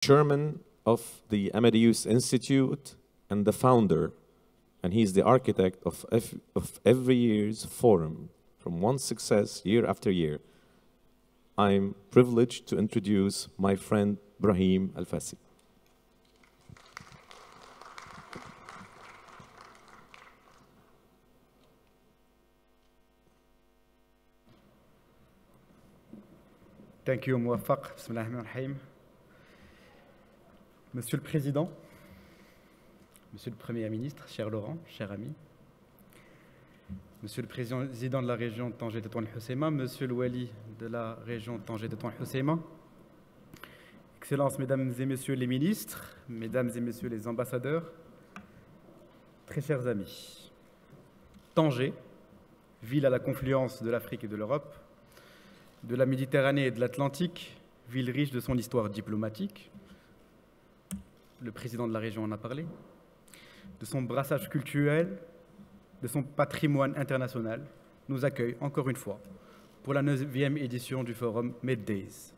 chairman of the Amadeus Institute and the founder, and he's the architect of every year's forum, from one success year after year. I'm privileged to introduce my friend Brahim Al-Fassi. Thank you, Mouafaq. Bismillahirrahmanirrahim. Monsieur le Président, Monsieur le Premier ministre, cher Laurent, cher ami, Monsieur le Président de la région Tanger-Tétouan-Hoceima, Monsieur le Wali de la région Tanger-Tétouan-Hoceima, Excellences, Mesdames et Messieurs les ministres, Mesdames et Messieurs les ambassadeurs, très chers amis, Tanger, ville à la confluence de l'Afrique et de l'Europe, de la Méditerranée et de l'Atlantique, ville riche de son histoire diplomatique, le président de la région en a parlé, de son brassage culturel, de son patrimoine international, nous accueille encore une fois pour la 9e édition du forum MedDays.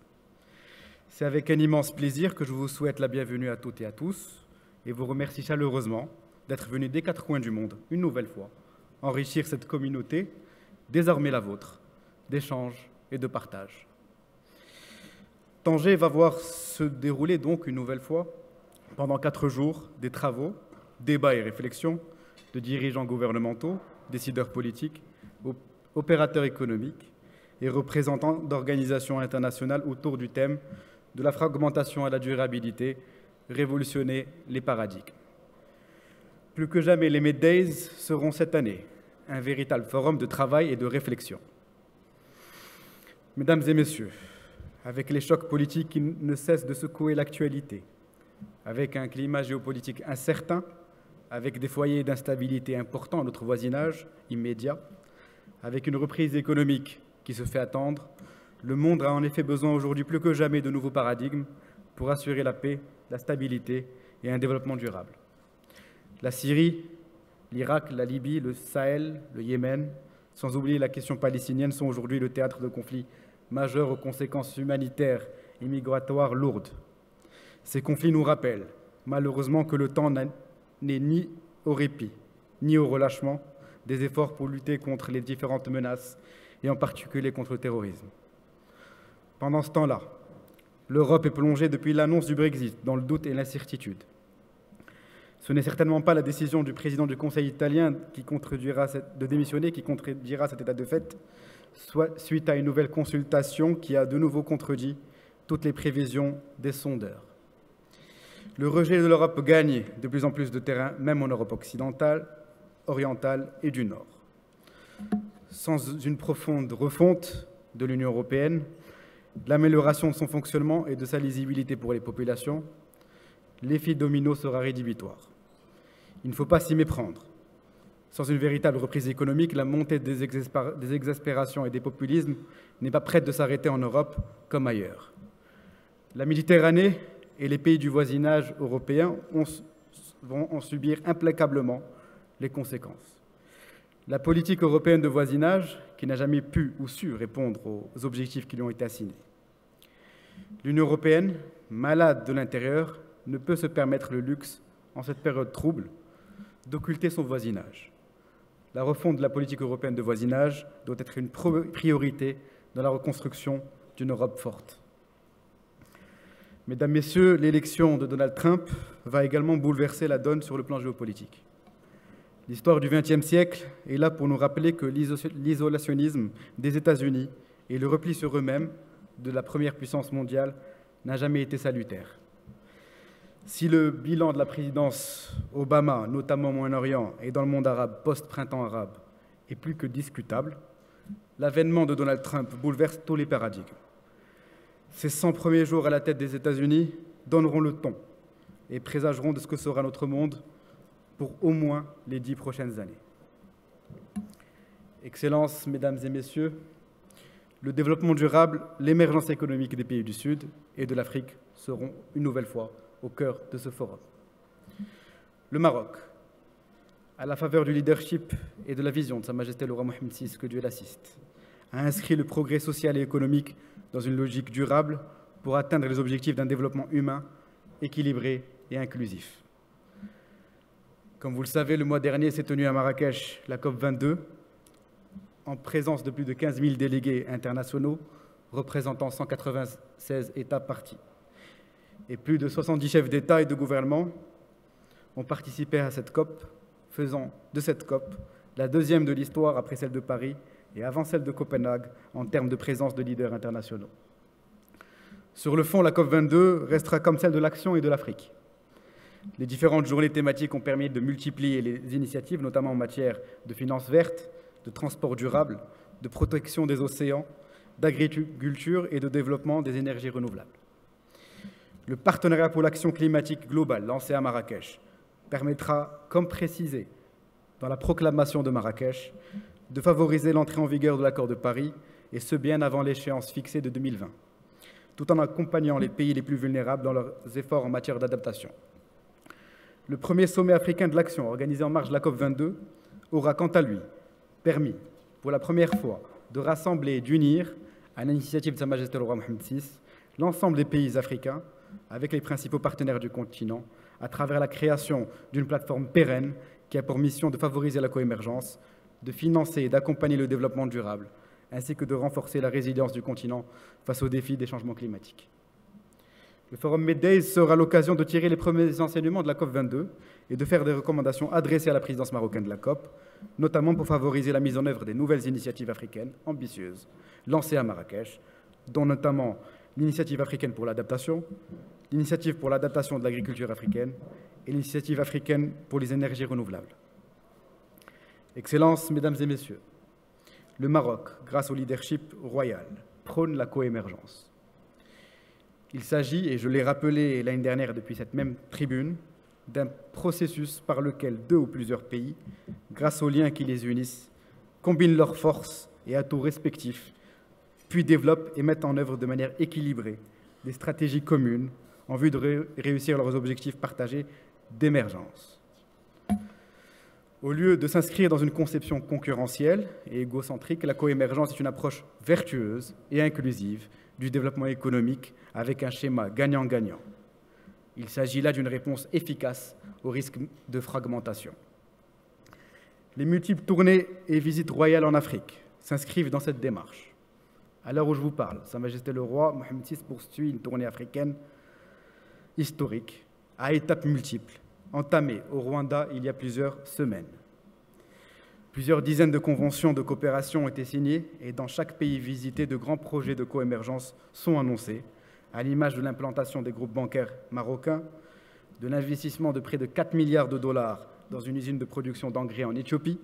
C'est avec un immense plaisir que je vous souhaite la bienvenue à toutes et à tous et vous remercie chaleureusement d'être venus des 4 coins du monde, une nouvelle fois, enrichir cette communauté, désormais la vôtre, d'échanges et de partage. Tanger va voir se dérouler donc une nouvelle fois, pendant 4 jours, des travaux, débats et réflexions de dirigeants gouvernementaux, décideurs politiques, opérateurs économiques et représentants d'organisations internationales autour du thème de la fragmentation à la durabilité, révolutionner les paradigmes. Plus que jamais, les MedDays seront cette année un véritable forum de travail et de réflexion. Mesdames et messieurs, avec les chocs politiques qui ne cessent de secouer l'actualité, avec un climat géopolitique incertain, avec des foyers d'instabilité importants à notre voisinage immédiat, avec une reprise économique qui se fait attendre, le monde a en effet besoin aujourd'hui plus que jamais de nouveaux paradigmes pour assurer la paix, la stabilité et un développement durable. La Syrie, l'Irak, la Libye, le Sahel, le Yémen, sans oublier la question palestinienne, sont aujourd'hui le théâtre de conflits majeurs aux conséquences humanitaires et migratoires lourdes. Ces conflits nous rappellent, malheureusement, que le temps n'est ni au répit, ni au relâchement des efforts pour lutter contre les différentes menaces, et en particulier contre le terrorisme. Pendant ce temps-là, l'Europe est plongée depuis l'annonce du Brexit dans le doute et l'incertitude. Ce n'est certainement pas la décision du président du Conseil italien de démissionner qui contredira cet état de fait, soit suite à une nouvelle consultation qui a de nouveau contredit toutes les prévisions des sondeurs. Le rejet de l'Europe gagne de plus en plus de terrain, même en Europe occidentale, orientale et du Nord. Sans une profonde refonte de l'Union européenne, de l'amélioration de son fonctionnement et de sa lisibilité pour les populations, l'effet domino sera rédhibitoire. Il ne faut pas s'y méprendre. Sans une véritable reprise économique, la montée des exaspérations et des populismes n'est pas prête de s'arrêter en Europe comme ailleurs. La Méditerranée et les pays du voisinage européen vont en subir implacablement les conséquences. La politique européenne de voisinage, qui n'a jamais pu ou su répondre aux objectifs qui lui ont été assignés. L'Union européenne, malade de l'intérieur, ne peut se permettre le luxe, en cette période trouble, d'occulter son voisinage. La refonte de la politique européenne de voisinage doit être une priorité dans la reconstruction d'une Europe forte. Mesdames, Messieurs, l'élection de Donald Trump va également bouleverser la donne sur le plan géopolitique. L'histoire du XXe siècle est là pour nous rappeler que l'isolationnisme des États-Unis et le repli sur eux-mêmes de la première puissance mondiale n'a jamais été salutaire. Si le bilan de la présidence Obama, notamment au Moyen-Orient et dans le monde arabe post-printemps arabe, est plus que discutable, l'avènement de Donald Trump bouleverse tous les paradigmes. Ces 100 premiers jours à la tête des États-Unis donneront le ton et présageront de ce que sera notre monde pour au moins les 10 prochaines années. Excellences, Mesdames et Messieurs, le développement durable, l'émergence économique des pays du Sud et de l'Afrique seront une nouvelle fois au cœur de ce forum. Le Maroc, à la faveur du leadership et de la vision de Sa Majesté le roi Mohammed VI, que Dieu l'assiste, a inscrit le progrès social et économique dans une logique durable pour atteindre les objectifs d'un développement humain équilibré et inclusif. Comme vous le savez, le mois dernier s'est tenue à Marrakech la COP22, en présence de plus de 15 000 délégués internationaux représentant 196 États parties. Et plus de 70 chefs d'État et de gouvernement ont participé à cette COP, faisant de cette COP la deuxième de l'histoire après celle de Paris et avant celle de Copenhague en termes de présence de leaders internationaux. Sur le fond, la COP22 restera comme celle de l'action et de l'Afrique. Les différentes journées thématiques ont permis de multiplier les initiatives, notamment en matière de finances vertes, de transport durable, de protection des océans, d'agriculture et de développement des énergies renouvelables. Le partenariat pour l'action climatique globale lancé à Marrakech permettra, comme précisé dans la proclamation de Marrakech, de favoriser l'entrée en vigueur de l'accord de Paris, et ce bien avant l'échéance fixée de 2020, tout en accompagnant les pays les plus vulnérables dans leurs efforts en matière d'adaptation. Le premier sommet africain de l'action, organisé en marge de la COP22, aura quant à lui permis, pour la première fois, de rassembler et d'unir, à l'initiative de Sa Majesté le roi Mohammed VI, l'ensemble des pays africains, avec les principaux partenaires du continent, à travers la création d'une plateforme pérenne qui a pour mission de favoriser la coémergence, de financer et d'accompagner le développement durable, ainsi que de renforcer la résilience du continent face aux défis des changements climatiques. Le Forum Meddays sera l'occasion de tirer les premiers enseignements de la COP22 et de faire des recommandations adressées à la présidence marocaine de la COP, notamment pour favoriser la mise en œuvre des nouvelles initiatives africaines ambitieuses lancées à Marrakech, dont notamment l'initiative africaine pour l'adaptation, l'initiative pour l'adaptation de l'agriculture africaine et l'initiative africaine pour les énergies renouvelables. Excellences, Mesdames et Messieurs, le Maroc, grâce au leadership royal, prône la coémergence. Il s'agit, et je l'ai rappelé l'année dernière depuis cette même tribune, d'un processus par lequel deux ou plusieurs pays, grâce aux liens qui les unissent, combinent leurs forces et atouts respectifs, puis développent et mettent en œuvre de manière équilibrée des stratégies communes en vue de réussir leurs objectifs partagés d'émergence. Au lieu de s'inscrire dans une conception concurrentielle et égocentrique, la coémergence est une approche vertueuse et inclusive du développement économique avec un schéma gagnant-gagnant. Il s'agit là d'une réponse efficace au risque de fragmentation. Les multiples tournées et visites royales en Afrique s'inscrivent dans cette démarche. À l'heure où je vous parle, Sa Majesté le Roi Mohammed VI poursuit une tournée africaine historique à étapes multiples, entamée au Rwanda il y a plusieurs semaines. Plusieurs dizaines de conventions de coopération ont été signées et dans chaque pays visité, de grands projets de coémergence sont annoncés, à l'image de l'implantation des groupes bancaires marocains, de l'investissement de près de 4 milliards de dollars dans une usine de production d'engrais en Éthiopie,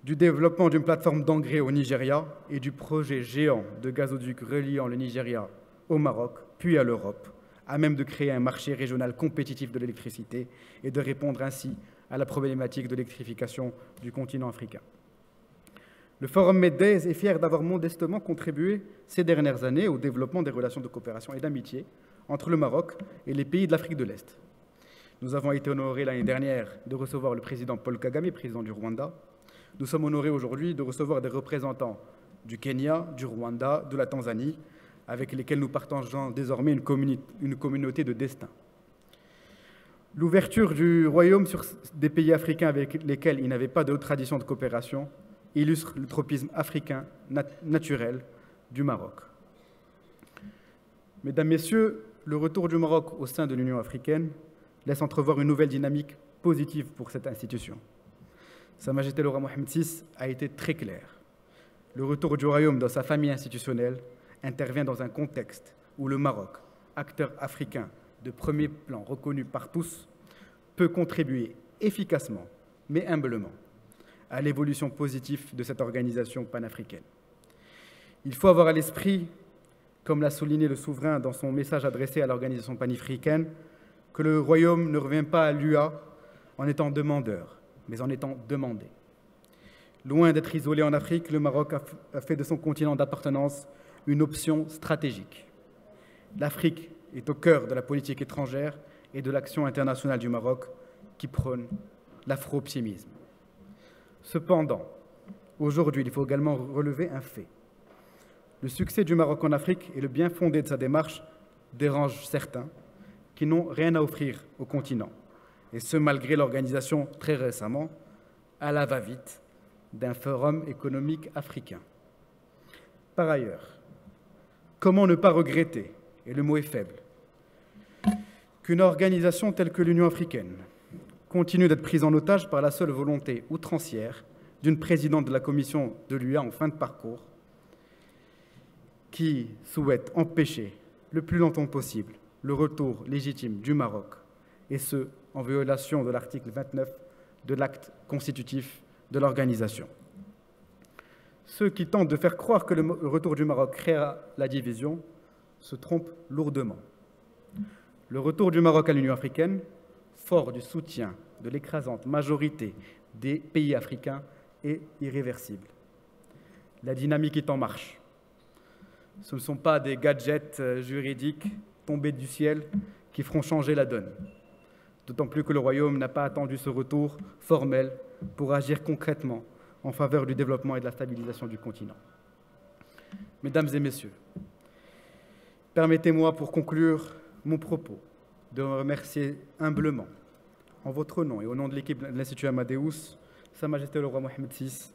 du développement d'une plateforme d'engrais au Nigeria et du projet géant de gazoduc reliant le Nigeria au Maroc, puis à l'Europe, à même de créer un marché régional compétitif de l'électricité et de répondre ainsi à la problématique de l'électrification du continent africain. Le Forum Meddays est fier d'avoir modestement contribué ces dernières années au développement des relations de coopération et d'amitié entre le Maroc et les pays de l'Afrique de l'Est. Nous avons été honorés l'année dernière de recevoir le président Paul Kagame, président du Rwanda. Nous sommes honorés aujourd'hui de recevoir des représentants du Kenya, du Rwanda, de la Tanzanie, avec lesquels nous partageons désormais une communauté de destin. L'ouverture du royaume sur des pays africains avec lesquels il n'avait pas de haute tradition de coopération illustre le tropisme africain naturel du Maroc. Mesdames, Messieurs, le retour du Maroc au sein de l'Union africaine laisse entrevoir une nouvelle dynamique positive pour cette institution. Sa Majesté le roi Mohammed VI a été très clair. Le retour du royaume dans sa famille institutionnelle intervient dans un contexte où le Maroc, acteur africain de premier plan reconnu par tous, peut contribuer efficacement, mais humblement, à l'évolution positive de cette organisation panafricaine. Il faut avoir à l'esprit, comme l'a souligné le souverain dans son message adressé à l'organisation panafricaine, que le royaume ne revient pas à l'UA en étant demandeur, mais en étant demandé. Loin d'être isolé en Afrique, le Maroc a fait de son continent d'appartenance une option stratégique. L'Afrique est au cœur de la politique étrangère et de l'action internationale du Maroc qui prône l'afro-optimisme. Cependant, aujourd'hui, il faut également relever un fait. Le succès du Maroc en Afrique et le bien fondé de sa démarche dérangent certains qui n'ont rien à offrir au continent, et ce malgré l'organisation très récemment, à la va-vite, d'un forum économique africain. Par ailleurs, comment ne pas regretter, et le mot est faible, qu'une organisation telle que l'Union africaine continue d'être prise en otage par la seule volonté outrancière d'une présidente de la commission de l'UA en fin de parcours qui souhaite empêcher le plus longtemps possible le retour légitime du Maroc, et ce, en violation de l'article 29 de l'acte constitutif de l'organisation. Ceux qui tentent de faire croire que le retour du Maroc créera la division se trompent lourdement. Le retour du Maroc à l'Union africaine, fort du soutien de l'écrasante majorité des pays africains, est irréversible. La dynamique est en marche. Ce ne sont pas des gadgets juridiques tombés du ciel qui feront changer la donne. D'autant plus que le Royaume n'a pas attendu ce retour formel pour agir concrètement en faveur du développement et de la stabilisation du continent. Mesdames et messieurs, permettez-moi pour conclure mon propos de remercier humblement, en votre nom et au nom de l'équipe de l'Institut Amadeus, Sa Majesté le Roi Mohammed VI,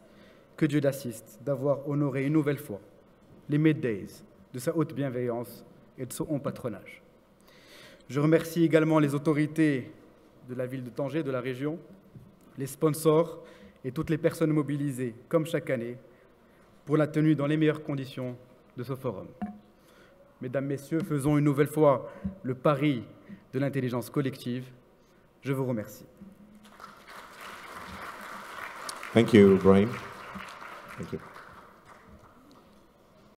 que Dieu l'assiste, d'avoir honoré une nouvelle fois les Middays de sa haute bienveillance et de son haut patronage. Je remercie également les autorités de la ville de Tanger, de la région, les sponsors et toutes les personnes mobilisées, comme chaque année, pour la tenue dans les meilleures conditions de ce forum. Mesdames, Messieurs, faisons une nouvelle fois le pari de l'intelligence collective. Je vous remercie. Thank you, Ibrahim. Thank you.